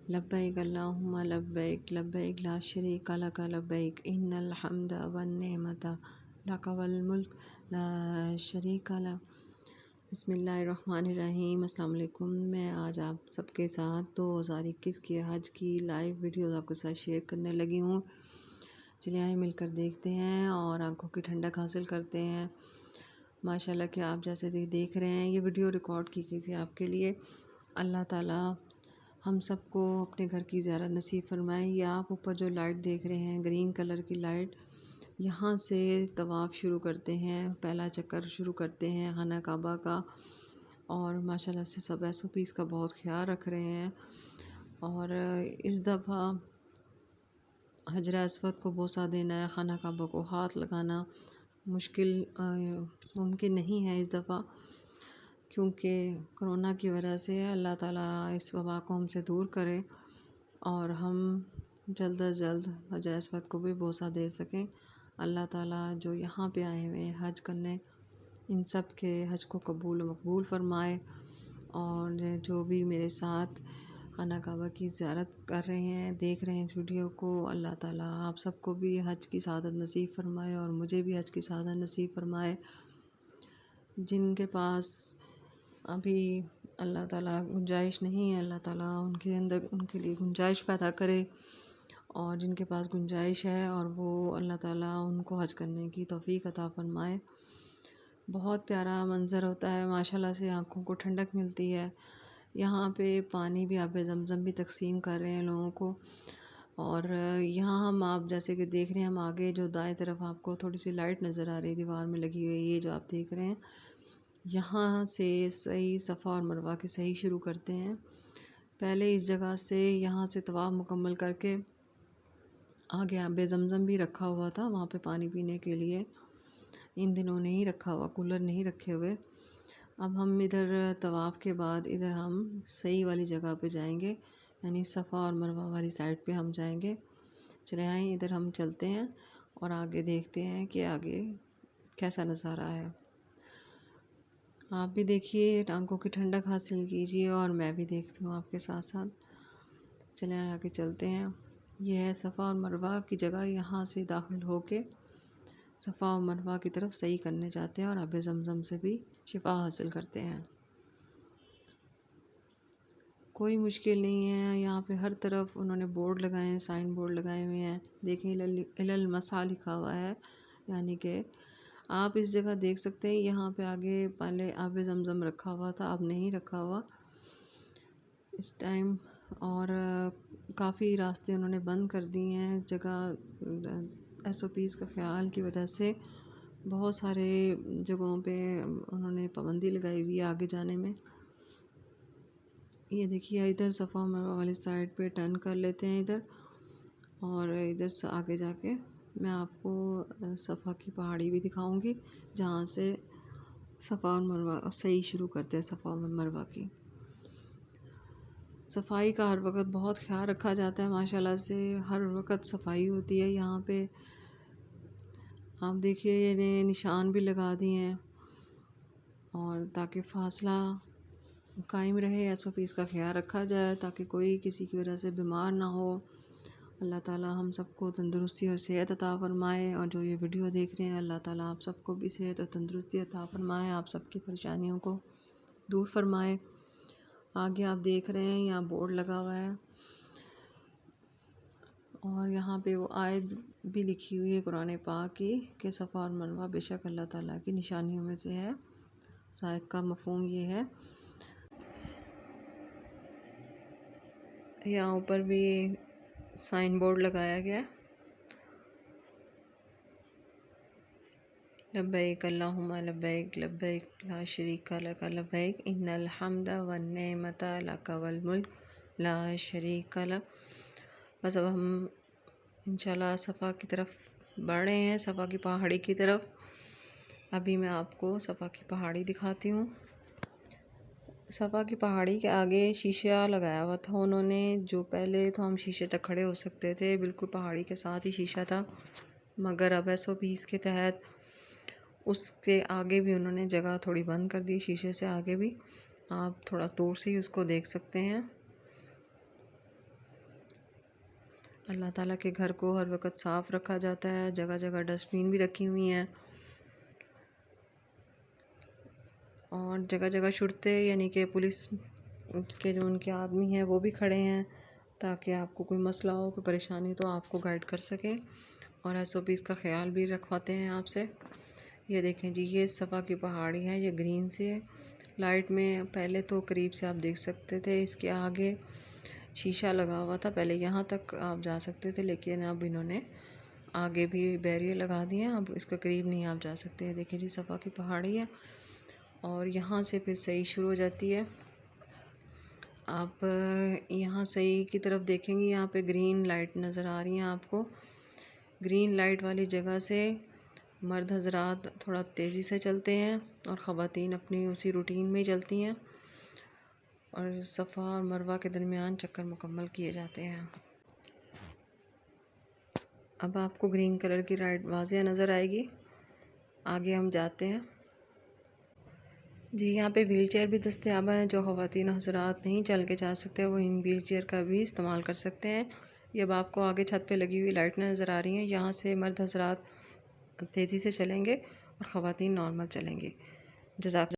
لبیک اللہم لبیک لبیک لا شریک لک لبیک ان الحمد والنعمت لک والملک لا شریک لک۔ بسم اللہ الرحمن الرحیم۔ السلام علیکم۔ میں آج آپ سب کے ساتھ 2021 کے حج کی لائیو ویڈیوز آپ کے ساتھ شیئر کرنے لگی ہوں۔ چلے آئیں مل کر دیکھتے ہیں اور آنکھوں کی ٹھنڈک حاصل کرتے ہیں۔ ماشاءاللہ کہ آپ جیسے دیکھ رہے ہیں، یہ ویڈیو ریکارڈ کی گئی تھی آپ کے لیے۔ اللہ تعالیٰ ہم سب کو اپنے گھر کی زیارت نصیب فرمائے۔ یہ آپ اوپر جو لائٹ دیکھ رہے ہیں، گرین کلر کی لائٹ، یہاں سے طواف شروع کرتے ہیں، پہلا چکر شروع کرتے ہیں خانہ کعبہ کا، اور ماشاءاللہ سے سب SOPs کا بہت خیال رکھ رہے ہیں۔ اور اس دفعہ حجر اسود کو بوسہ دینا ہے، خانہ کعبہ کو ہاتھ لگانا ممکن نہیں ہے اس دفعہ، کیونکہ کرونا کی وجہ سے اللہ تعالیٰ اس وبا کو ہم سے دور کرے اور ہم جلد از جلد حجر اسود کو بھی بوسہ دے سکیں۔ اللہ تعالیٰ جو یہاں پہ آئے ہوئے ہیں حج کرنے، ان سب کے حج کو قبول و مقبول فرمائے، اور جو بھی میرے ساتھ خانہ کعبہ کی زیارت کر رہے ہیں، دیکھ رہے ہیں اس ویڈیو کو، اللہ تعالیٰ آپ سب کو بھی حج کی سعادت نصیب فرمائے اور مجھے بھی حج کی سعادت نصیب فرمائے۔ جن کے پاس ابھی اللہ تعالیٰ گنجائش نہیں ہے، اللہ تعالیٰ ان کے اندر ان کے لیے گنجائش پیدا کرے، اور جن کے پاس گنجائش ہے اور وہ اللہ تعالیٰ ان کو حج کرنے کی توفیق عطا فرمائے۔ بہت پیارا منظر ہوتا ہے، ماشاءاللہ سے آنکھوں کو ٹھنڈک ملتی ہے۔ یہاں پہ پانی بھی آب زمزم بھی تقسیم کر رہے ہیں لوگوں کو، اور یہاں ہم آپ جیسے کہ دیکھ رہے ہیں، ہم آگے جو دائیں طرف آپ کو تھوڑی سی لائٹ نظر آ رہی ہے دیوار میں لگی ہوئی، یہ جو آپ دیکھ رہے ہیں، یہاں سے صحیح صفا اور مروہ کے صحیح شروع کرتے ہیں۔ پہلے اس جگہ سے یہاں سے طواف مکمل کر کے آگے آب زمزم بھی رکھا ہوا تھا وہاں پہ پانی پینے کے لیے، ان دنوں نہیں رکھا ہوا، کولر نہیں رکھے ہوئے۔ اب ہم ادھر طواف کے بعد ادھر ہم صحیح والی جگہ پہ جائیں گے، یعنی صفا اور مروہ والی سائڈ پہ ہم جائیں گے۔ چلے آئیں ادھر ہم چلتے ہیں اور آگے دیکھتے ہیں کہ آگے کیسا نظارہ ہے۔ آپ بھی دیکھیے، آنکھوں کی ٹھنڈک حاصل کیجیے اور میں بھی دیکھتی ہوں آپ کے ساتھ ساتھ۔ چلیں آگے چلتے ہیں۔ یہ ہے صفا اور مروہ کی جگہ، یہاں سے داخل ہو کے صفا اور مروہ کی طرف صحیح کرنے جاتے ہیں اور آب زمزم سے بھی شفا حاصل کرتے ہیں۔ کوئی مشکل نہیں ہے، یہاں پہ ہر طرف انہوں نے بورڈ لگائے ہیں، سائن بورڈ لگائے ہوئے ہیں، دیکھیں الی المسعی لکھا ہوا ہے، یعنی کہ آپ اس جگہ دیکھ سکتے ہیں۔ یہاں پہ آگے پہلے آب زمزم رکھا ہوا تھا، اب نہیں رکھا ہوا اس ٹائم، اور کافی راستے انہوں نے بند کر دیے ہیں جگہ SOPs کا خیال کی وجہ سے۔ بہت سارے جگہوں پہ انہوں نے پابندی لگائی ہوئی ہے آگے جانے میں۔ یہ دیکھیے ادھر صفا و مروہ والی سائڈ پہ ٹرن کر لیتے ہیں ادھر، اور ادھر سے آگے جا کے میں آپ کو صفا کی پہاڑی بھی دکھاؤں گی، جہاں سے صفا اور مروہ صحیح شروع کرتے ہیں صفا اور مروہ کی۔ صفائی کا ہر وقت بہت خیال رکھا جاتا ہے، ماشاءاللہ سے ہر وقت صفائی ہوتی ہے یہاں پہ۔ آپ دیکھیے یہ نشان بھی لگا دیے ہیں، اور تاکہ فاصلہ قائم رہے، SOPs کا خیال رکھا جائے تاکہ کوئی کسی کی وجہ سے بیمار نہ ہو۔ اللہ تعالیٰ ہم سب کو تندرستی اور صحت عطا فرمائے، اور جو یہ ویڈیو دیکھ رہے ہیں، اللہ تعالیٰ آپ سب کو بھی صحت اور تندرستی عطا فرمائے، آپ سب کی پریشانیوں کو دور فرمائے۔ آگے آپ دیکھ رہے ہیں یہاں بورڈ لگا ہوا ہے، اور یہاں پہ وہ آیت بھی لکھی ہوئی ہے قرآن پاک کی کہ صفا اور مروہ بے شک اللہ تعالیٰ کی نشانیوں میں سے ہے۔ اس آیت کا مفہوم یہ ہے۔ یہاں اوپر بھی سائن بورڈ لگایا گیا ہے، لبیک اللہم لبیک لبیک لا شریک لک لبیک ان الحمد والنعمت لک والملک لا شریک لک۔ بس اب ہم انشاءاللہ صفا کی طرف بڑھ رہے ہیں، صفا کی پہاڑی کی طرف۔ ابھی میں آپ کو صفا کی پہاڑی دکھاتی ہوں۔ صفا کی پہاڑی کے آگے شیشہ لگایا ہوا تھا انہوں نے، جو پہلے تو ہم شیشے تک کھڑے ہو سکتے تھے، بالکل پہاڑی کے ساتھ ہی شیشہ تھا، مگر اب SOPs کے تحت اس کے آگے بھی انہوں نے جگہ تھوڑی بند کر دی، شیشے سے آگے بھی آپ تھوڑا دور سے ہی اس کو دیکھ سکتے ہیں۔ اللہ تعالیٰ کے گھر کو ہر وقت صاف رکھا جاتا ہے، جگہ جگہ ڈسٹ بین بھی رکھی ہوئی ہیں، اور جگہ جگہ شرطے یعنی کہ پولیس کے جو ان کے آدمی ہیں وہ بھی کھڑے ہیں تاکہ آپ کو کوئی مسئلہ ہو، کوئی پریشانی تو آپ کو گائیڈ کر سکیں اور SOPs کا خیال بھی رکھواتے ہیں آپ سے۔ یہ دیکھیں جی، یہ صفا کی پہاڑی ہے، یہ گرین سے ہے۔ لائٹ میں پہلے تو قریب سے آپ دیکھ سکتے تھے، اس کے آگے شیشہ لگا ہوا تھا، پہلے یہاں تک آپ جا سکتے تھے، لیکن اب انہوں نے آگے بھی بیریئر لگا دیے ہیں، اب اس کے قریب نہیں آپ جا سکتے۔ دیکھیں جی، صفا کی پہاڑی ہے اور یہاں سے پھر صحیح شروع ہو جاتی ہے۔ آپ یہاں صحیح کی طرف دیکھیں گے، یہاں پہ گرین لائٹ نظر آ رہی ہیں آپ کو۔ گرین لائٹ والی جگہ سے مرد حضرات تھوڑا تیزی سے چلتے ہیں اور خواتین اپنی اسی روٹین میں چلتی ہیں، اور صفا اور مروہ کے درمیان چکر مکمل کیے جاتے ہیں۔ اب آپ کو گرین کلر کی لائٹ واضح نظر آئے گی، آگے ہم جاتے ہیں۔ جی، یہاں پہ ویل چیئر بھی دستیاب ہیں، جو خواتین حضرات نہیں چل کے جا سکتے وہ ان ویل چیئر کا بھی استعمال کر سکتے ہیں۔ یہ اب آپ کو آگے چھت پہ لگی ہوئی لائٹ نظر آ رہی ہیں، یہاں سے مرد حضرات تیزی سے چلیں گے اور خواتین نارمل چلیں گے۔ جزاک